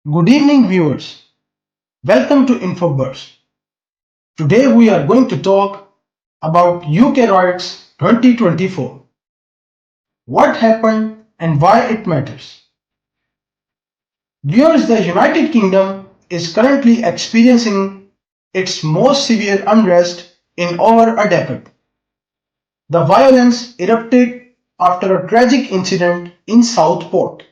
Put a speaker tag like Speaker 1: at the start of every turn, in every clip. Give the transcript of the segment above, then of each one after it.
Speaker 1: Good evening, viewers. Welcome to InfoBurst. Today we are going to talk about UK riots 2024. What happened and why it matters. Viewers, the United Kingdom is currently experiencing its most severe unrest in over a decade. The violence erupted after a tragic incident in Southport,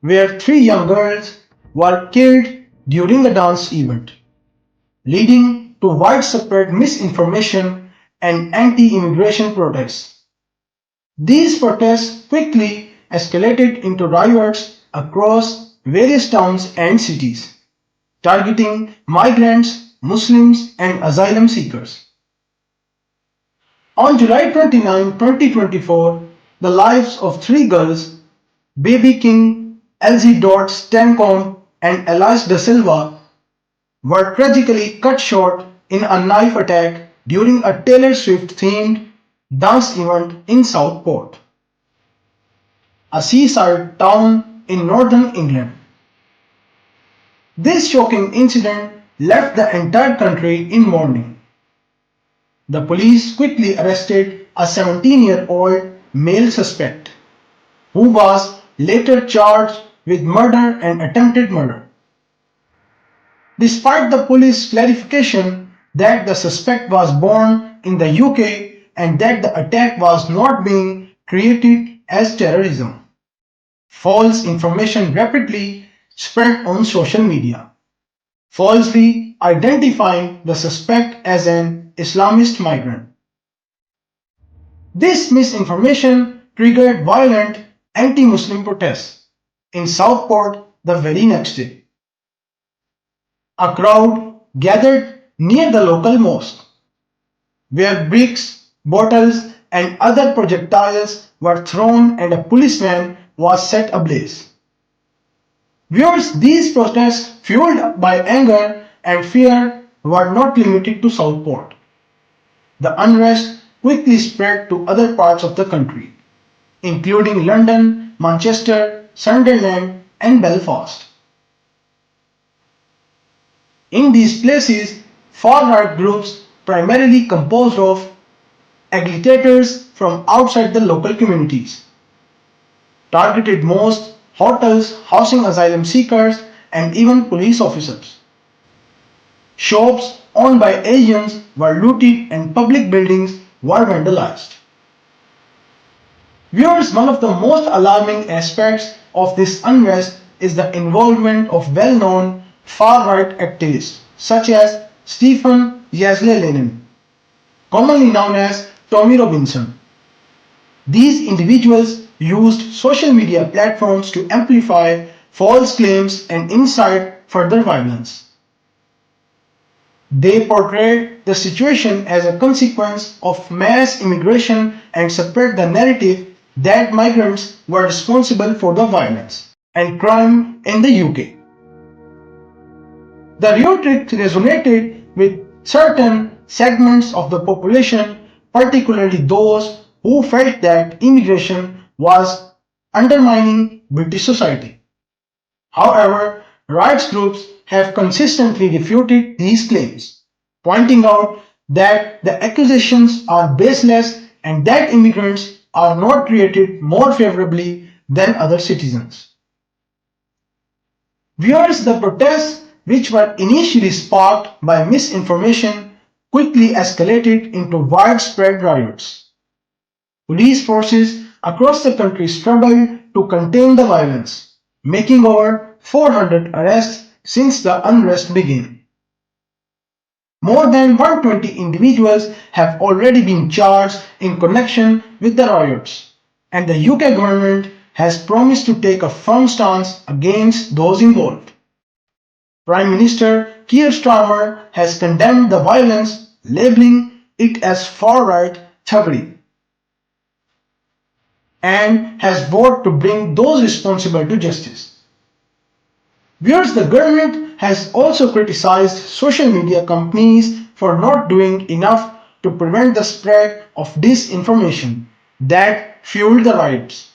Speaker 1: where three young girls were killed during a dance event, leading to widespread misinformation and anti-immigration protests. These protests quickly escalated into riots across various towns and cities, targeting migrants, Muslims, and asylum seekers. On July 29, 2024, the lives of three girls, Baby King, LZ Stancombe, and Elias da Silva, were tragically cut short in a knife attack during a Taylor Swift themed dance event in Southport, a seaside town in northern England. This shocking incident left the entire country in mourning. The police quickly arrested a 17-year-old male suspect, who was later charged with murder and attempted murder. Despite the police clarification that the suspect was born in the UK and that the attack was not being treated as terrorism, false information rapidly spread on social media, falsely identifying the suspect as an Islamist migrant. This misinformation triggered violent anti-Muslim protests in Southport the very next day. A crowd gathered near the local mosque, where bricks, bottles, and other projectiles were thrown and a police van was set ablaze. Viewers, these protests, fueled by anger and fear, were not limited to Southport. The unrest quickly spread to other parts of the country, including London, Manchester, Sunderland, and Belfast. In these places, far-right groups, primarily composed of agitators from outside the local communities, targeted mosques, hotels housing asylum seekers, and even police officers. Shops owned by Asians were looted and public buildings were vandalized. Viewers, one of the most alarming aspects of this unrest is the involvement of well-known far-right activists such as Stephen Lenin, commonly known as Tommy Robinson. These individuals used social media platforms to amplify false claims and incite further violence. They portrayed the situation as a consequence of mass immigration and spread the narrative that migrants were responsible for the violence and crime in the UK. The rhetoric resonated with certain segments of the population, particularly those who felt that immigration was undermining British society. However, rights groups have consistently refuted these claims, pointing out that the accusations are baseless and that immigrants are not treated more favorably than other citizens. Viewers, the protests, which were initially sparked by misinformation, quickly escalated into widespread riots. Police forces across the country struggled to contain the violence, making over 400 arrests since the unrest began. More than 120 individuals have already been charged in connection with the riots, and the UK government has promised to take a firm stance against those involved. Prime Minister Keir Starmer has condemned the violence, labeling it as far-right thuggery, and has vowed to bring those responsible to justice. Viewers, the government has also criticized social media companies for not doing enough to prevent the spread of disinformation that fueled the riots.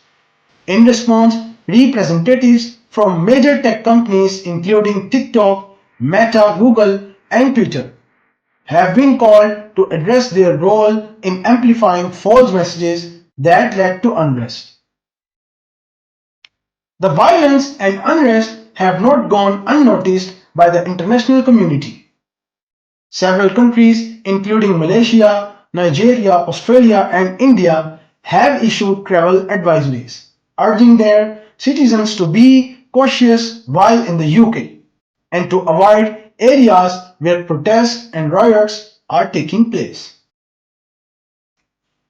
Speaker 1: In response, representatives from major tech companies including TikTok, Meta, Google, and Twitter have been called to address their role in amplifying false messages that led to unrest. The violence and unrest have not gone unnoticed by the international community. Several countries, including Malaysia, Nigeria, Australia, and India, have issued travel advisories, urging their citizens to be cautious while in the UK and to avoid areas where protests and riots are taking place.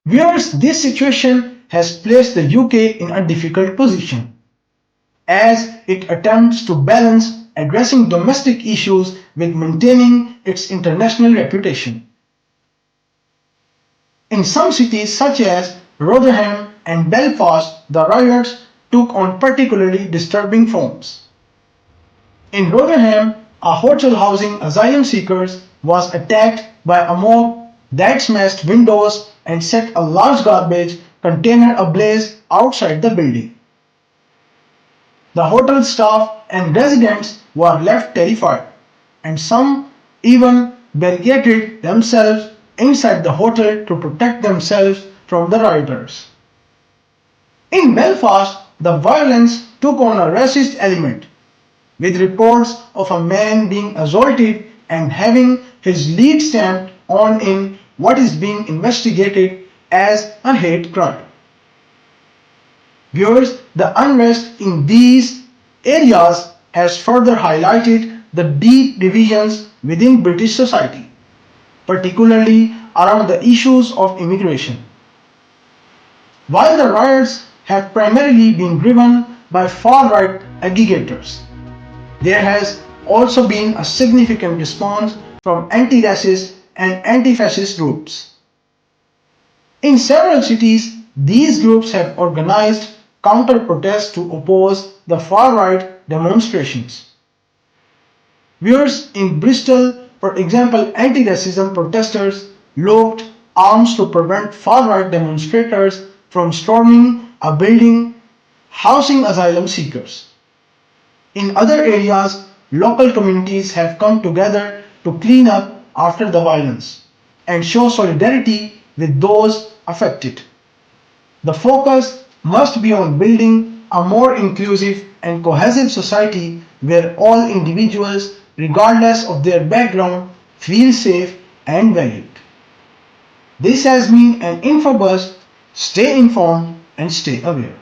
Speaker 1: Viewers, this situation has placed the UK in a difficult position as it attempts to balance addressing domestic issues with maintaining its international reputation. In some cities such as Rotherham and Belfast, the riots took on particularly disturbing forms. In Rotherham, a hotel housing asylum seekers was attacked by a mob that smashed windows and set a large garbage container ablaze outside the building. The hotel staff and residents were left terrified, and some even barricaded themselves inside the hotel to protect themselves from the rioters. In Belfast, the violence took on a racist element, with reports of a man being assaulted and having his leg stamped on in what is being investigated as a hate crime. Viewers, the unrest in these areas has further highlighted the deep divisions within British society, particularly around the issues of immigration. While the riots have primarily been driven by far-right agitators, there has also been a significant response from anti-racist and anti-fascist groups. In several cities, these groups have organized counter-protests to oppose the far-right demonstrations. Viewers in Bristol, for example, anti-racism protesters locked arms to prevent far-right demonstrators from storming a building housing asylum seekers. In other areas, local communities have come together to clean up after the violence and show solidarity with those affected. The focus must be on building a more inclusive and cohesive society where all individuals, regardless of their background, feel safe and valued. This has been an InfoBuzz. Stay informed and stay aware.